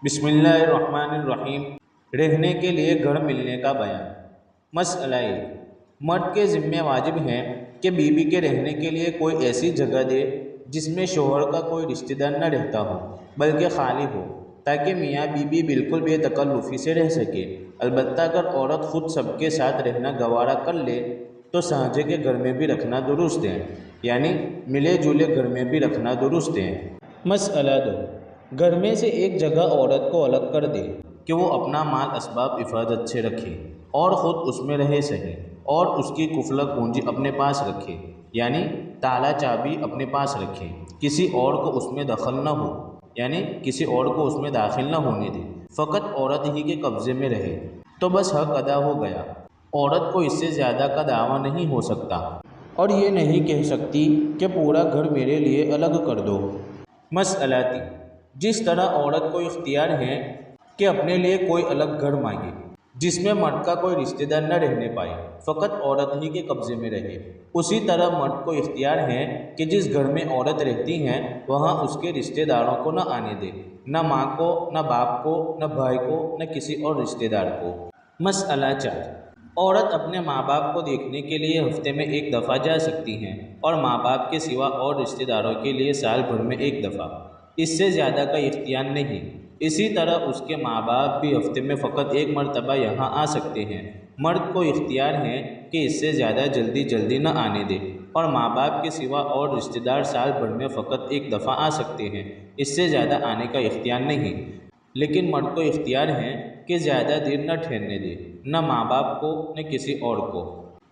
بسم اللہ الرحمن الرحیم۔ رہنے کے لیے گھر ملنے کا بیان۔ مسئلہ ایک، مرد کے ذمہ واجب ہے کہ بیوی کے رہنے کے لیے کوئی ایسی جگہ دے جس میں شوہر کا کوئی رشتہ دار نہ رہتا ہو بلکہ خالی ہو، تاکہ میاں بیوی بالکل بے تکلفی سے رہ سکے۔ البتہ اگر عورت خود سب کے ساتھ رہنا گوارا کر لے تو سانجے کے گھر میں بھی رکھنا درست ہے، یعنی ملے جلے گھر میں بھی رکھنا درست ہے۔ مسئلہ دو، گھر میں سے ایک جگہ عورت کو الگ کر دے کہ وہ اپنا مال اسباب حفاظت سے رکھے اور خود اس میں رہ سکے، اور اس کی قفل کنجی اپنے پاس رکھے، یعنی تالا چابی اپنے پاس رکھے، کسی اور کو اس میں دخل نہ ہو، یعنی کسی اور کو اس میں داخل نہ ہونے دے، فقط عورت ہی کے قبضے میں رہے، تو بس حق ادا ہو گیا۔ عورت کو اس سے زیادہ کا دعویٰ نہیں ہو سکتا اور یہ نہیں کہہ سکتی کہ پورا گھر میرے لیے الگ کر دو۔ مسئلہ تین، جس طرح عورت کو اختیار ہے کہ اپنے لیے کوئی الگ گھر مانگے جس میں مرد کا کوئی رشتہ دار نہ رہنے پائے، فقط عورت ہی کے قبضے میں رہے، اسی طرح مرد کو اختیار ہے کہ جس گھر میں عورت رہتی ہے وہاں اس کے رشتہ داروں کو نہ آنے دے، نہ ماں کو، نہ باپ کو، نہ بھائی کو، نہ کسی اور رشتہ دار کو۔ مسئلہ چار، عورت اپنے ماں باپ کو دیکھنے کے لیے ہفتے میں ایک دفعہ جا سکتی ہے اور ماں باپ کے سوا اور رشتہ داروں کے لیے سال بھر میں ایک دفعہ، اس سے زیادہ کا اختیار نہیں۔ اسی طرح اس کے ماں باپ بھی ہفتے میں فقط ایک مرتبہ یہاں آ سکتے ہیں۔ مرد کو اختیار ہے کہ اس سے زیادہ جلدی نہ آنے دے، اور ماں باپ کے سوا اور رشتہ دار سال بھر میں فقط ایک دفعہ آ سکتے ہیں، اس سے زیادہ آنے کا اختیار نہیں۔ لیکن مرد کو اختیار ہے کہ زیادہ دیر نہ ٹھہرنے دے، نہ ماں باپ کو نہ کسی اور کو۔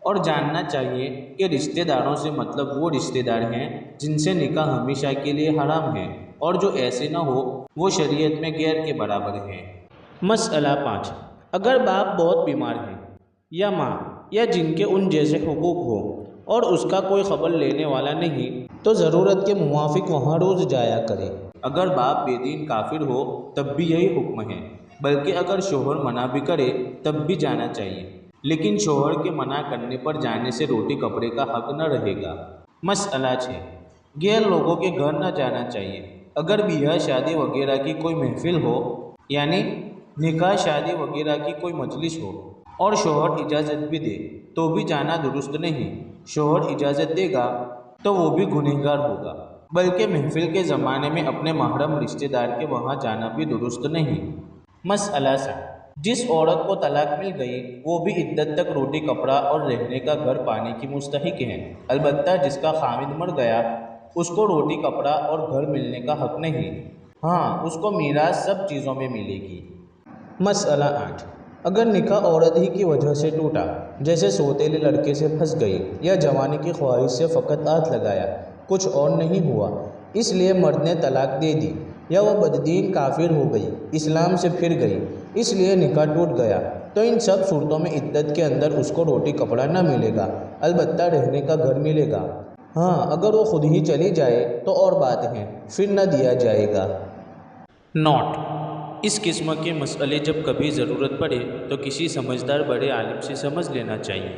اور جاننا چاہیے کہ رشتہ داروں سے مطلب وہ رشتہ دار ہیں جن سے نکاح ہمیشہ کے لیے حرام ہے، اور جو ایسے نہ ہو وہ شریعت میں غیر کے برابر ہے۔ مسئلہ پانچ، اگر باپ بہت بیمار ہے یا ماں یا جن کے ان جیسے حقوق ہو اور اس کا کوئی خبر لینے والا نہیں تو ضرورت کے موافق وہاں روز جایا کرے۔ اگر باپ بے دین کافر ہو تب بھی یہی حکم ہے، بلکہ اگر شوہر منع بھی کرے تب بھی جانا چاہیے، لیکن شوہر کے منع کرنے پر جانے سے روٹی کپڑے کا حق نہ رہے گا۔ مسئلہ چھ، غیر لوگوں کے گھر نہ جانا چاہیے۔ اگر بیاہ شادی وغیرہ کی کوئی محفل ہو، یعنی نکاح شادی وغیرہ کی کوئی مجلس ہو اور شوہر اجازت بھی دے تو بھی جانا درست نہیں۔ شوہر اجازت دے گا تو وہ بھی گنہگار ہوگا، بلکہ محفل کے زمانے میں اپنے محرم رشتہ دار کے وہاں جانا بھی درست نہیں۔ مسئلہ سات، جس عورت کو طلاق مل گئی وہ بھی عدت تک روٹی کپڑا اور رہنے کا گھر پانے کی مستحق ہے، البتہ جس کا خاوند مر گیا اس کو روٹی کپڑا اور گھر ملنے کا حق نہیں، ہاں اس کو میراث سب چیزوں میں ملے گی۔ مسئلہ آٹھ، اگر نکاح عورت ہی کی وجہ سے ٹوٹا، جیسے سوتیلے لڑکے سے پھنس گئی یا جوانی کی خواہش سے فقط ہاتھ لگایا، کچھ اور نہیں ہوا، اس لیے مرد نے طلاق دے دی، یا وہ بددین کافر ہو گئی، اسلام سے پھر گئی، اس لیے نکاح ٹوٹ گیا، تو ان سب صورتوں میں عدت کے اندر اس کو روٹی کپڑا نہ ملے گا، البتہ رہنے کا گھر ملے گا۔ ہاں اگر وہ خود ہی چلی جائے تو اور بات ہے، پھر نہ دیا جائے گا۔ نوٹ، اس قسم کے مسئلے جب کبھی ضرورت پڑے تو کسی سمجھدار بڑے عالم سے سمجھ لینا چاہیے۔